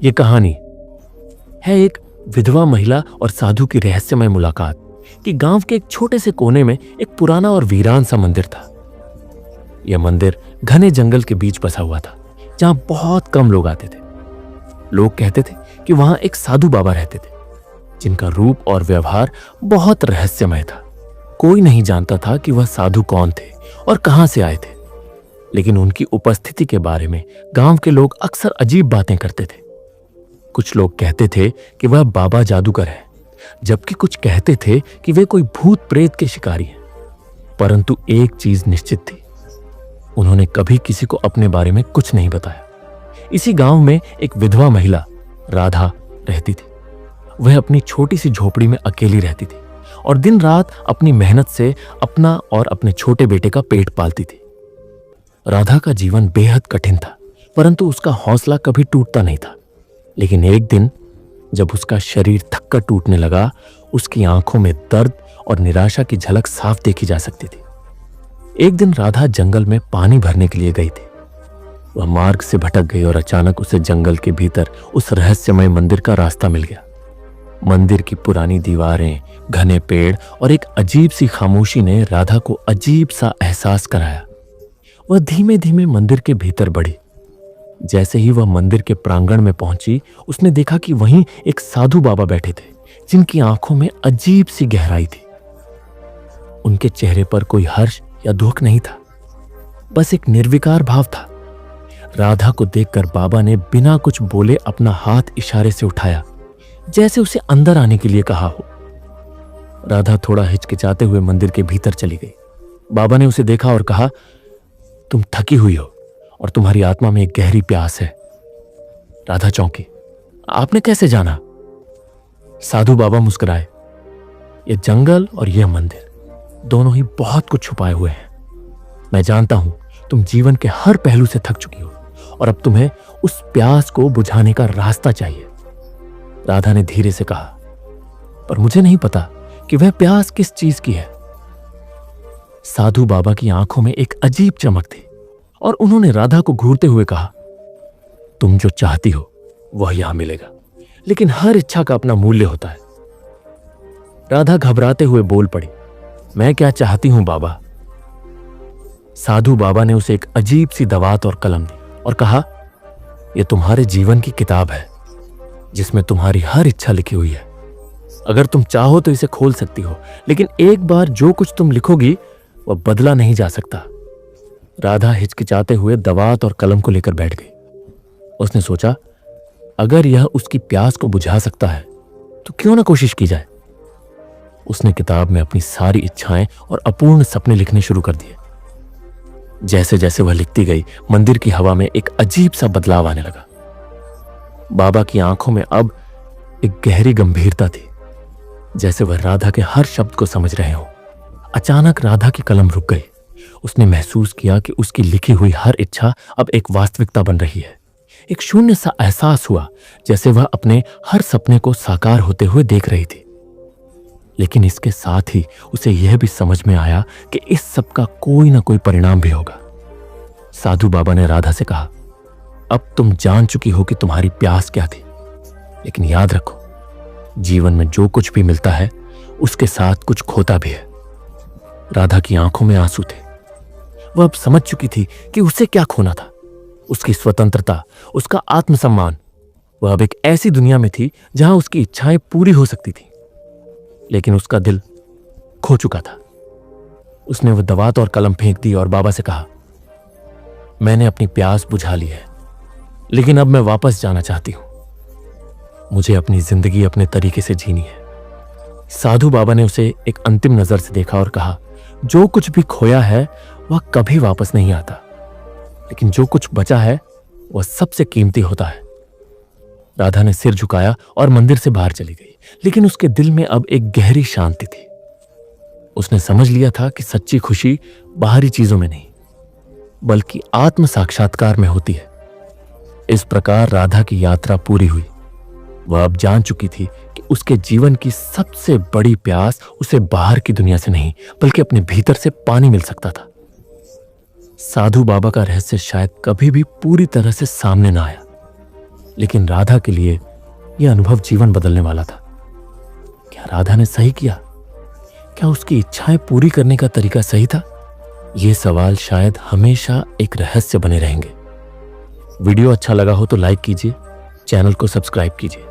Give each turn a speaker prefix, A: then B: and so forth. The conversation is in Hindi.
A: ये कहानी है एक विधवा महिला और साधु की रहस्यमय मुलाकात कि गांव के एक छोटे से कोने में एक पुराना और वीरान सा मंदिर था। यह मंदिर घने जंगल के बीच बसा हुआ था, जहां बहुत कम लोग आते थे। लोग कहते थे कि वहां एक साधु बाबा रहते थे, जिनका रूप और व्यवहार बहुत रहस्यमय था। कोई नहीं जानता था कि वह साधु कौन थे और कहां से आए थे, लेकिन उनकी उपस्थिति के बारे में गांव के लोग अक्सर अजीब बातें करते थे। कुछ लोग कहते थे कि वह बाबा जादूगर है, जबकि कुछ कहते थे कि वे कोई भूत प्रेत के शिकारी हैं। परंतु एक चीज निश्चित थी, उन्होंने कभी किसी को अपने बारे में कुछ नहीं बताया। इसी गांव में एक विधवा महिला राधा रहती थी। वह अपनी छोटी सी झोपड़ी में अकेली रहती थी और दिन रात अपनी मेहनत से अपना और अपने छोटे बेटे का पेट पालती थी। राधा का जीवन बेहद कठिन था, परंतु उसका हौसला कभी टूटता नहीं था। लेकिन एक दिन जब उसका शरीर थककर टूटने लगा, उसकी आंखों में दर्द और निराशा की झलक साफ देखी जा सकती थी। एक दिन राधा जंगल में पानी भरने के लिए गई थी। वह मार्ग से भटक गई और अचानक उसे जंगल के भीतर उस रहस्यमय मंदिर का रास्ता मिल गया। मंदिर की पुरानी दीवारें, घने पेड़ और एक अजीब सी खामोशी ने राधा को अजीब सा एहसास कराया। वह धीमे धीमे मंदिर के भीतर बढ़ी। जैसे ही वह मंदिर के प्रांगण में पहुंची, उसने देखा कि वहीं एक साधु बाबा बैठे थे, जिनकी आंखों में अजीब सी गहराई थी। उनके चेहरे पर कोई हर्ष या दुख नहीं था, बस एक निर्विकार भाव था। राधा को देखकर बाबा ने बिना कुछ बोले अपना हाथ इशारे से उठाया, जैसे उसे अंदर आने के लिए कहा हो। राधा थोड़ा हिचकिचाते हुए मंदिर के भीतर चली गई। बाबा ने उसे देखा और कहा, तुम थकी हुई हो और तुम्हारी आत्मा में एक गहरी प्यास है। राधा चौंकी। आपने कैसे जाना? साधु बाबा मुस्कुराए। यह जंगल और यह मंदिर दोनों ही बहुत कुछ छुपाए हुए हैं। मैं जानता हूं तुम जीवन के हर पहलू से थक चुकी हो और अब तुम्हें उस प्यास को बुझाने का रास्ता चाहिए। राधा ने धीरे से कहा, पर मुझे नहीं पता कि वह प्यास किस चीज की है। साधु बाबा की आंखों में एक अजीब चमक थी और उन्होंने राधा को घूरते हुए कहा, तुम जो चाहती हो वह यहां मिलेगा, लेकिन हर इच्छा का अपना मूल्य होता है। राधा घबराते हुए बोल पड़ी, मैं क्या चाहती हूं बाबा? साधु बाबा ने उसे एक अजीब सी दवात और कलम दी और कहा, यह तुम्हारे जीवन की किताब है, जिसमें तुम्हारी हर इच्छा लिखी हुई है। अगर तुम चाहो तो इसे खोल सकती हो, लेकिन एक बार जो कुछ तुम लिखोगी वह बदला नहीं जा सकता। राधा हिचकिचाते हुए दवात और कलम को लेकर बैठ गई। उसने सोचा, अगर यह उसकी प्यास को बुझा सकता है तो क्यों ना कोशिश की जाए। उसने किताब में अपनी सारी इच्छाएं और अपूर्ण सपने लिखने शुरू कर दिए। जैसे जैसे वह लिखती गई, मंदिर की हवा में एक अजीब सा बदलाव आने लगा। बाबा की आंखों में अब एक गहरी गंभीरता थी, जैसे वह राधा के हर शब्द को समझ रहे हो। अचानक राधा की कलम रुक गई। उसने महसूस किया कि उसकी लिखी हुई हर इच्छा अब एक वास्तविकता बन रही है। एक शून्य सा एहसास हुआ, जैसे वह अपने हर सपने को साकार होते हुए देख रही थी। लेकिन इसके साथ ही उसे यह भी समझ में आया कि इस सब का कोई ना कोई परिणाम भी होगा। साधु बाबा ने राधा से कहा, अब तुम जान चुकी हो कि तुम्हारी प्यास क्या थी, लेकिन याद रखो, जीवन में जो कुछ भी मिलता है उसके साथ कुछ खोता भी है। राधा की आंखों में आंसू थे। वह अब समझ चुकी थी कि उसे क्या खोना था, उसकी स्वतंत्रता, उसका आत्मसम्मान। वह अब एक ऐसी दुनिया में थी जहां उसकी इच्छाएं पूरी हो सकती थी, लेकिन उसका दिल खो चुका था। उसने वह दवात और कलम फेंक दी और बाबा से कहा, मैंने अपनी प्यास बुझा ली है, लेकिन अब मैं वापस जाना चाहती हूं। मुझे अपनी जिंदगी अपने तरीके से जीनी है। साधु बाबा ने उसे एक अंतिम नजर से देखा और कहा, जो कुछ भी खोया है वह कभी वापस नहीं आता, लेकिन जो कुछ बचा है वह सबसे कीमती होता है। राधा ने सिर झुकाया और मंदिर से बाहर चली गई, लेकिन उसके दिल में अब एक गहरी शांति थी। उसने समझ लिया था कि सच्ची खुशी बाहरी चीजों में नहीं, बल्कि आत्म साक्षात्कार में होती है। इस प्रकार राधा की यात्रा पूरी हुई। वह अब जान चुकी थी कि उसके जीवन की सबसे बड़ी प्यास उसे बाहर की दुनिया से नहीं, बल्कि अपने भीतर से पानी मिल सकता था। साधु बाबा का रहस्य शायद कभी भी पूरी तरह से सामने ना आया, लेकिन राधा के लिए यह अनुभव जीवन बदलने वाला था। क्या राधा ने सही किया? क्या उसकी इच्छाएं पूरी करने का तरीका सही था? ये सवाल शायद हमेशा एक रहस्य बने रहेंगे। वीडियो अच्छा लगा हो तो लाइक कीजिए, चैनल को सब्सक्राइब कीजिए।